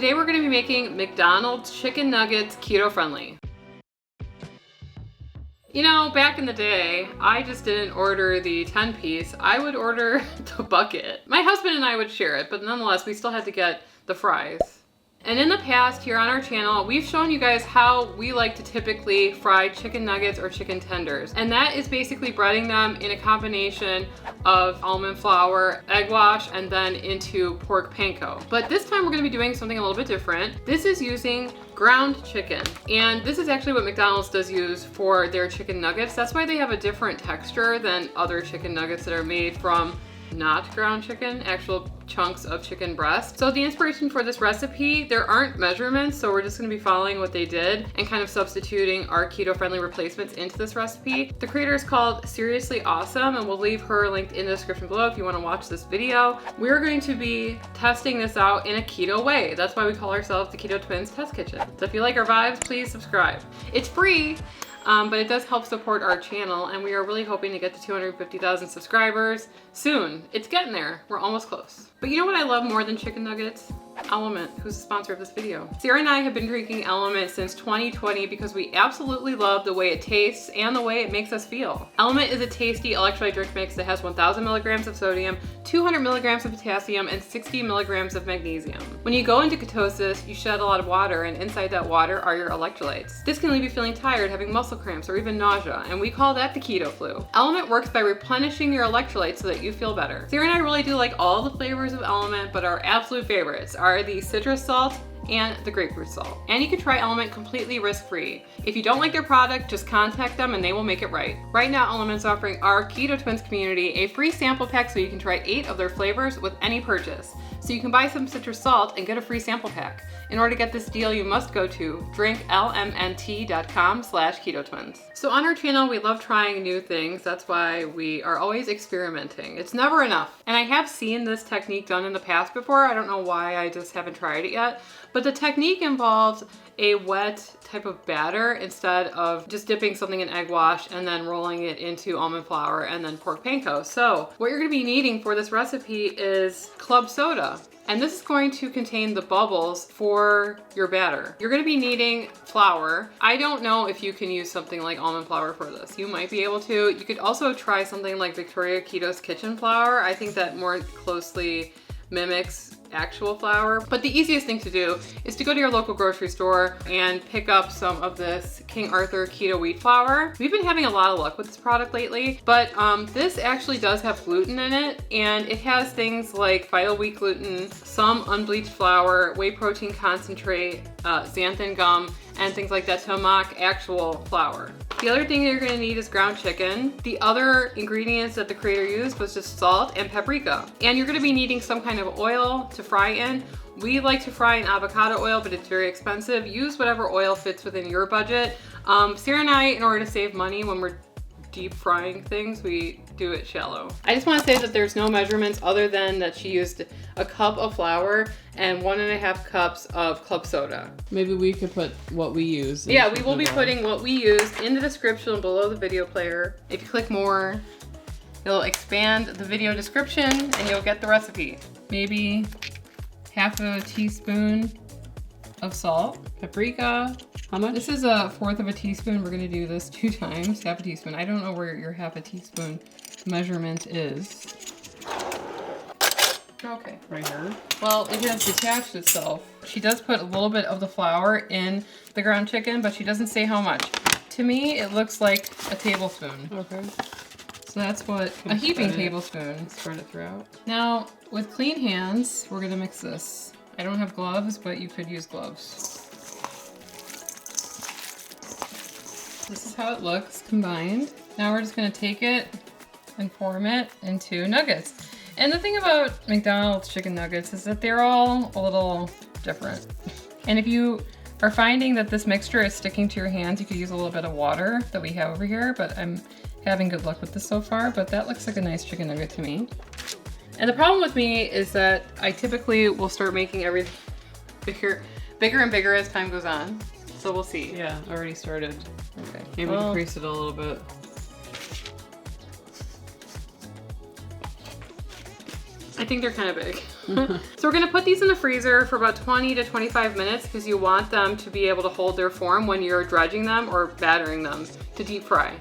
Today we're going to be making McDonald's chicken nuggets keto friendly. You know, back in the day, I just didn't order the 10-piece. I would order the bucket. My husband and I would share it, but nonetheless, we still had to get the fries. And in the past, here on our channel, we've shown you guys how we like to typically fry chicken nuggets or chicken tenders. And that is basically breading them in a combination of almond flour, egg wash, and then into pork panko. But this time we're gonna be doing something a little bit different. This is using ground chicken. And this is actually what McDonald's does use for their chicken nuggets. That's why they have a different texture than other chicken nuggets that are made from not ground chicken, actual chunks of chicken breast. So the inspiration for this recipe, there aren't measurements, so we're just gonna be following what they did and kind of substituting our keto-friendly replacements into this recipe. The creator is called Seriously Awesome, and we'll leave her linked in the description below if you wanna watch this video. We're going to be testing this out in a keto way. That's why we call ourselves the Keto Twins Test Kitchen. So if you like our vibes, please subscribe. It's free. But it does help support our channel, and we are really hoping to get to 250,000 subscribers soon. It's getting there. We're almost close. But you know what I love more than chicken nuggets? Element, who's the sponsor of this video. Sarah and I have been drinking Element since 2020 because we absolutely love the way it tastes and the way it makes us feel. Element is a tasty electrolyte drink mix that has 1,000 milligrams of sodium, 200 milligrams of potassium, and 60 milligrams of magnesium. When you go into ketosis, you shed a lot of water, and inside that water are your electrolytes. This can leave you feeling tired, having muscle cramps, or even nausea, and we call that the keto flu. Element works by replenishing your electrolytes so that you feel better. Sarah and I really do like all the flavors of Element, but our absolute favorites are the citrus salt and the grapefruit salt. And you can try Element completely risk-free. If you don't like their product, just contact them and they will make it right. Right now, Element's offering our Keto Twins community a free sample pack so you can try 8 of their flavors with any purchase. So you can buy some citrus salt and get a free sample pack. In order to get this deal, you must go to drinklmnt.com/ketotwins. So on our channel, we love trying new things. That's why we are always experimenting. It's never enough. And I have seen this technique done in the past before. I don't know why I just haven't tried it yet. But the technique involves a wet type of batter instead of just dipping something in egg wash and then rolling it into almond flour and then pork panko. So what you're gonna be needing for this recipe is club soda. And this is going to contain the bubbles for your batter. You're gonna be needing flour. I don't know if you can use something like almond flour for this. You might be able to. You could also try something like Victoria Keto's Kitchen flour. I think that more closely mimics actual flour. But the easiest thing to do is to go to your local grocery store and pick up some of this King Arthur keto wheat flour. We've been having a lot of luck with this product lately, but this actually does have gluten in it, and it has things like Vital Wheat gluten, some unbleached flour, whey protein concentrate, xanthan gum, and things like that to mock actual flour. The other thing you're gonna need is ground chicken. The other ingredients that the creator used was just salt and paprika. And you're gonna be needing some kind of oil to fry in. We like to fry in avocado oil, but it's very expensive. Use whatever oil fits within your budget. Sarah and I, in order to save money when we're deep frying things, we do it shallow. I just want to say that there's no measurements other than that she used a cup of flour and 1.5 cups of club soda. Maybe we could put what we use. Yeah, we will be putting what we used in the description below the video player. If you click more, it'll expand the video description and you'll get the recipe. Maybe half a teaspoon of salt, paprika. How much? This is 1/4 of a teaspoon. We're gonna do this 2 times, half a teaspoon. I don't know where your half a teaspoon measurement is. Okay. Right here. Well, it has detached itself. She does put a little bit of the flour in the ground chicken, but she doesn't say how much. To me, it looks like a tablespoon. Okay. So that's what a heaping tablespoon. Spread it throughout. Now, with clean hands, we're gonna mix this. I don't have gloves, but you could use gloves. This is how it looks combined. Now we're just gonna take it and form it into nuggets. And the thing about McDonald's chicken nuggets is that they're all a little different. And if you are finding that this mixture is sticking to your hands, you could use a little bit of water that we have over here, but I'm having good luck with this so far, but that looks like a nice chicken nugget to me. And the problem with me is that I typically will start making everything bigger and bigger as time goes on. So we'll see. Yeah, already started. Okay. Maybe decrease it a little bit. I think they're kind of big. So we're gonna put these in the freezer for about 20 to 25 minutes because you want them to be able to hold their form when you're dredging them or battering them to deep fry.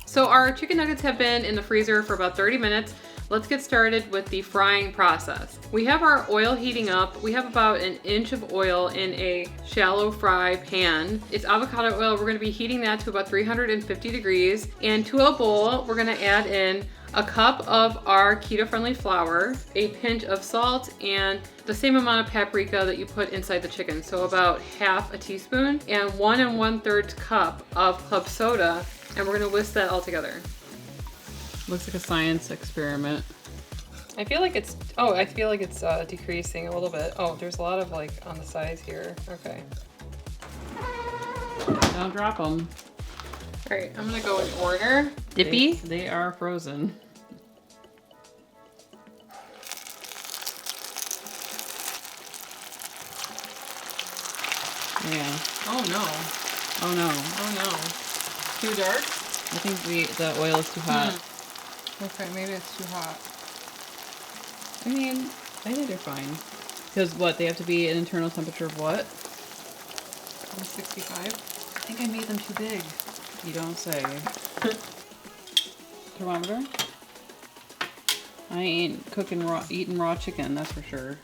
So our chicken nuggets have been in the freezer for about 30 minutes. Let's get started with the frying process. We have our oil heating up. We have about an inch of oil in a shallow fry pan. It's avocado oil. We're gonna be heating that to about 350 degrees. And to a bowl, we're gonna add in a cup of our keto-friendly flour, a pinch of salt, and the same amount of paprika that you put inside the chicken. So about half a teaspoon, and 1 1/3 cup of club soda, and we're gonna whisk that all together. Looks like a science experiment. I feel like it's decreasing a little bit. Oh, there's a lot of like on the sides here. Okay. Don't drop them. All right, I'm gonna go in order. Dippy. They are frozen. Yeah. Oh no. Oh no. Oh no. Too dark? I think the oil is too hot. Okay, maybe it's too hot. I mean, I think they're fine. Because what? They have to be an internal temperature of what? 165. I think I made them too big. You don't say. Thermometer? I ain't eating raw chicken, that's for sure.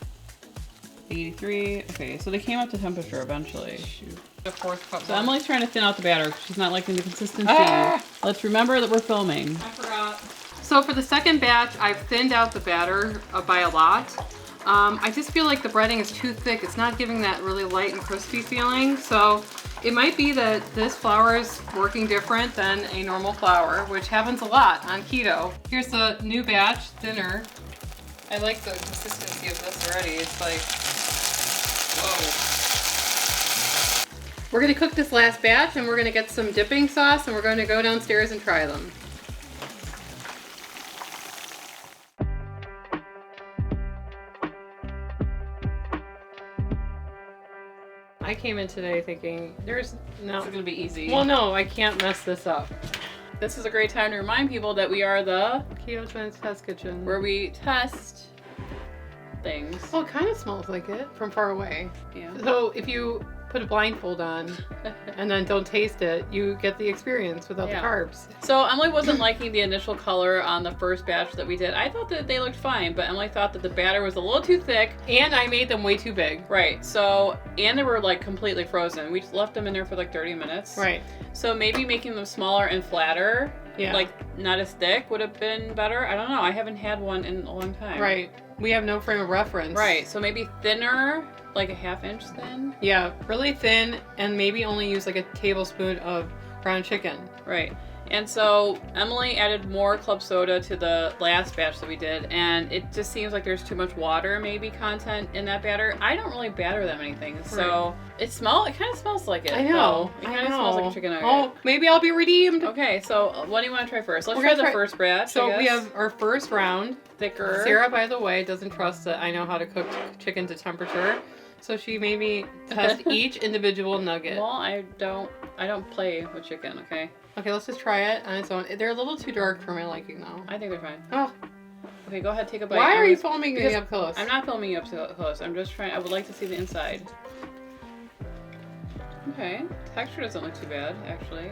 83. Okay, so they came up to temperature eventually. Shoot. The 4th cup. So Emily's trying to thin out the batter because she's not liking the consistency. Ah! Let's remember that we're filming. I forgot. So for the second batch, I've thinned out the batter by a lot. I just feel like the breading is too thick. It's not giving that really light and crispy feeling. So it might be that this flour is working different than a normal flour, which happens a lot on keto. Here's the new batch, thinner. I like the consistency of this already. It's like, whoa. We're gonna cook this last batch and we're gonna get some dipping sauce and we're gonna go downstairs and try them. I came in today thinking, there's no... It's gonna be easy. Well, no, I can't mess this up. This is a great time to remind people that we are the Keto Twins Test Kitchen. where we test things. Well, it kind of smells like it from far away. Yeah. So if you put a blindfold on and then don't taste it, you get the experience without Yeah. the carbs. So Emily wasn't liking the initial color on the first batch that we did. I thought that they looked fine, but Emily thought that the batter was a little too thick. And I made them way too big. Right, so, and they were like completely frozen. We left them in there for like 30 minutes. Right. So maybe making them smaller and flatter, Yeah. like not as thick, would have been better. I don't know, I haven't had one in a long time. Right. We have no frame of reference. Right, so maybe thinner, like a 1/2 inch thin. Yeah, really thin and maybe only use like a tablespoon of ground chicken. Right. And so Emily added more club soda to the last batch that we did, and it just seems like there's too much water maybe content in that batter. I don't really batter that many things, so it kind of smells like it. I know. Though. It kind of smells like a chicken nugget. Oh, maybe I'll be redeemed. Okay, so what do you want to try first? Let's We're try gonna the try- first batch. So I we guess. have our first round. thicker. Sarah, by the way, doesn't trust that I know how to cook chicken to temperature. So she made me test each individual nugget. Well, I don't play with chicken, okay? Okay, let's just try it on its own. They're a little too dark for my liking, though. I think they're fine. Oh, Okay, go ahead, take a bite. why are you Because filming me up close? I'm not filming you up so close. I'm just trying. I would like to see the inside. Okay, texture doesn't look too bad, actually.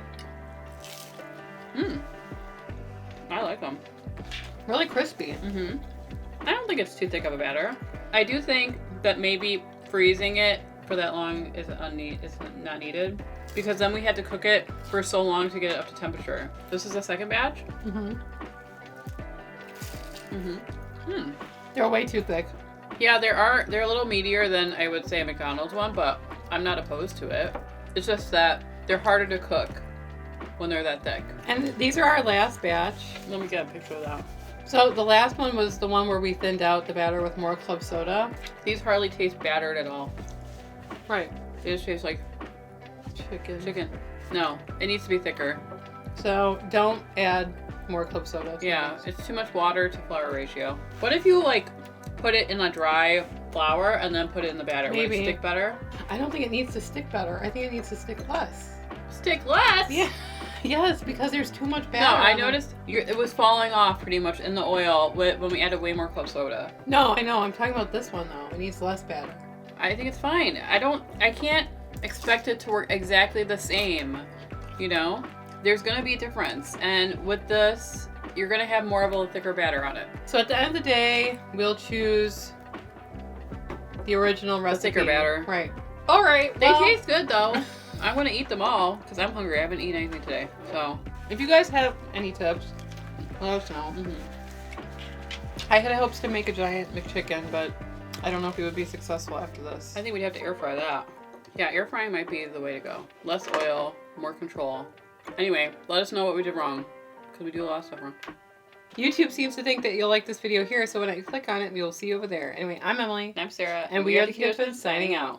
I like them. Really crispy. I don't think it's too thick of a batter. I do think that maybe freezing it for that long is not needed, because then we had to cook it for so long to get it up to temperature. This is the second batch. They're way too thick. Yeah, they're a little meatier than I would say a McDonald's one, but I'm not opposed to it. It's just that they're harder to cook when they're that thick. And these are our last batch. Let me get a picture of that. So the last one was the one where we thinned out the batter with more club soda. These hardly taste battered at all. Right. They just taste like chicken. No, it needs to be thicker. So don't add more club soda. Yeah, it's too much water to flour ratio. What if you like put it in a dry flour and then put it in the batter? Would Maybe. it stick better? I don't think it needs to stick better. I think it needs to stick less. Stick less? Yeah. Yes, because there's too much No, batter. I noticed it was falling off pretty much in the oil when we added way more club soda. No, I know. I'm talking about this one though. It needs less batter. I think it's fine. I can't expect it to work exactly the same, you know? There's gonna be a difference, and with this, you're gonna have more of a thicker batter on it. So at the end of the day, we'll choose the original recipe. thicker batter. Right. All right. They well, taste good though. I'm gonna eat them all because I'm hungry. I haven't eaten anything today, so. If you guys have any tips, let us know. Mhm. I had hopes to make a giant McChicken, but I don't know if it would be successful after this. I think we'd have to air fry that. Yeah, air frying might be the way to go. Less oil, more control. Anyway, let us know what we did wrong because we do a lot of stuff wrong. YouTube seems to think that you'll like this video here, so when you click on it, we will see you over there. Anyway, I'm Emily. I'm Sarah, And we are the Cutopins signing out.